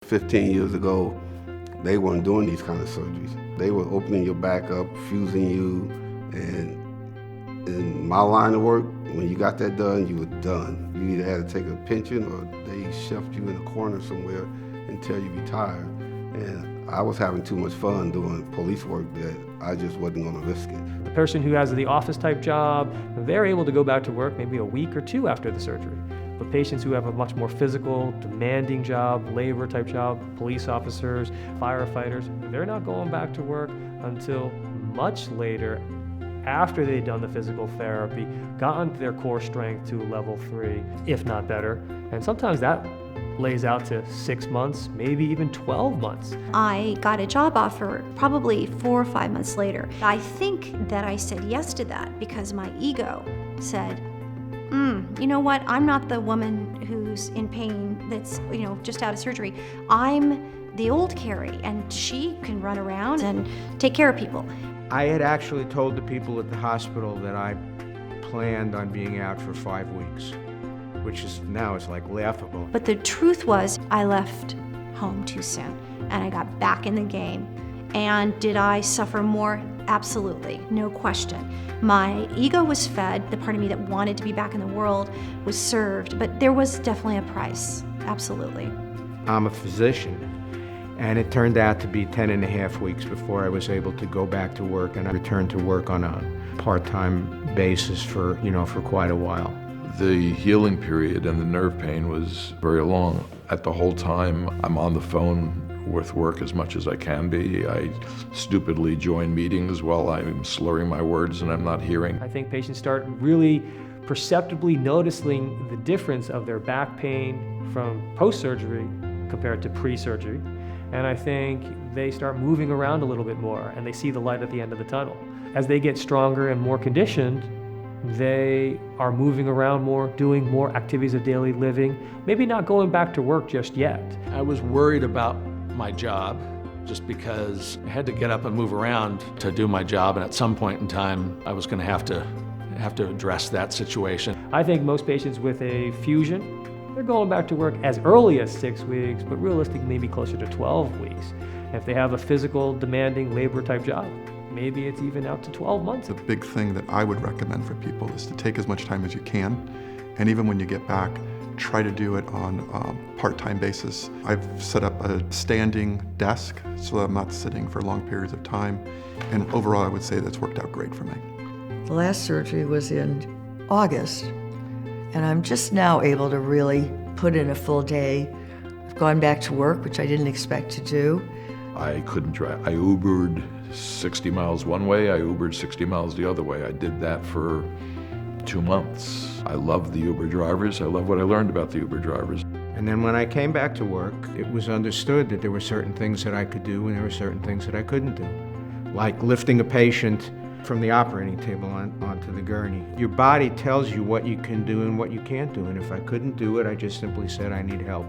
15 years ago, they weren't doing these kind of surgeries. They were opening your back up, fusing you, and in my line of work, when you got that done, you were done. You either had to take a pension or they shoved you in a corner somewhere until you retired. And I was having too much fun doing police work that I just wasn't going to risk it. The person who has the office type job, they're able to go back to work maybe a week or two after the surgery. But patients who have a much more physical, demanding job, labor type job, police officers, firefighters, they're not going back to work until much later after they've done the physical therapy, gotten their core strength to level 3, if not better. And sometimes that lays out to 6 months, maybe even 12 months. I got a job offer probably 4 or 5 months later. I think that I said yes to that because my ego said, you know what, I'm not the woman who's in pain that's, just out of surgery. I'm the old Carrie, and she can run around and take care of people. I had actually told the people at the hospital that I planned on being out for 5 weeks, which is now is like laughable. But the truth was, I left home too soon, and I got back in the game. And did I suffer more? Absolutely, no question. My ego was fed, the part of me that wanted to be back in the world was served, but there was definitely a price, absolutely. I'm a physician, and it turned out to be 10 and a half weeks before I was able to go back to work, and I returned to work on a part-time basis for quite a while. The healing period and the nerve pain was very long. At the whole time, I'm on the phone with work as much as I can be. I stupidly join meetings while I'm slurring my words and I'm not hearing. I think patients start really perceptibly noticing the difference of their back pain from post-surgery compared to pre-surgery. And I think they start moving around a little bit more and they see the light at the end of the tunnel. As they get stronger and more conditioned, they are moving around more, doing more activities of daily living, maybe not going back to work just yet. I was worried about my job just because I had to get up and move around to do my job, and at some point in time I was going to have to address that situation. I think most patients with a fusion, they're going back to work as early as 6 weeks, but realistically maybe closer to 12 weeks. And if they have a physical, demanding labor type job, maybe it's even out to 12 months. The big thing that I would recommend for people is to take as much time as you can, and even when you get back, try to do it on a part-time basis. I've set up a standing desk so that I'm not sitting for long periods of time, and overall I would say that's worked out great for me. The last surgery was in August, and I'm just now able to really put in a full day. I've gone back to work, which I didn't expect to do. I couldn't drive. I Ubered 60 miles one way, I Ubered 60 miles the other way. I did that for 2 months. I love the Uber drivers. I love what I learned about the Uber drivers. And then when I came back to work, it was understood that there were certain things that I could do and there were certain things that I couldn't do. Like lifting a patient from the operating table onto the gurney. Your body tells you what you can do and what you can't do, and if I couldn't do it, I just simply said I need help.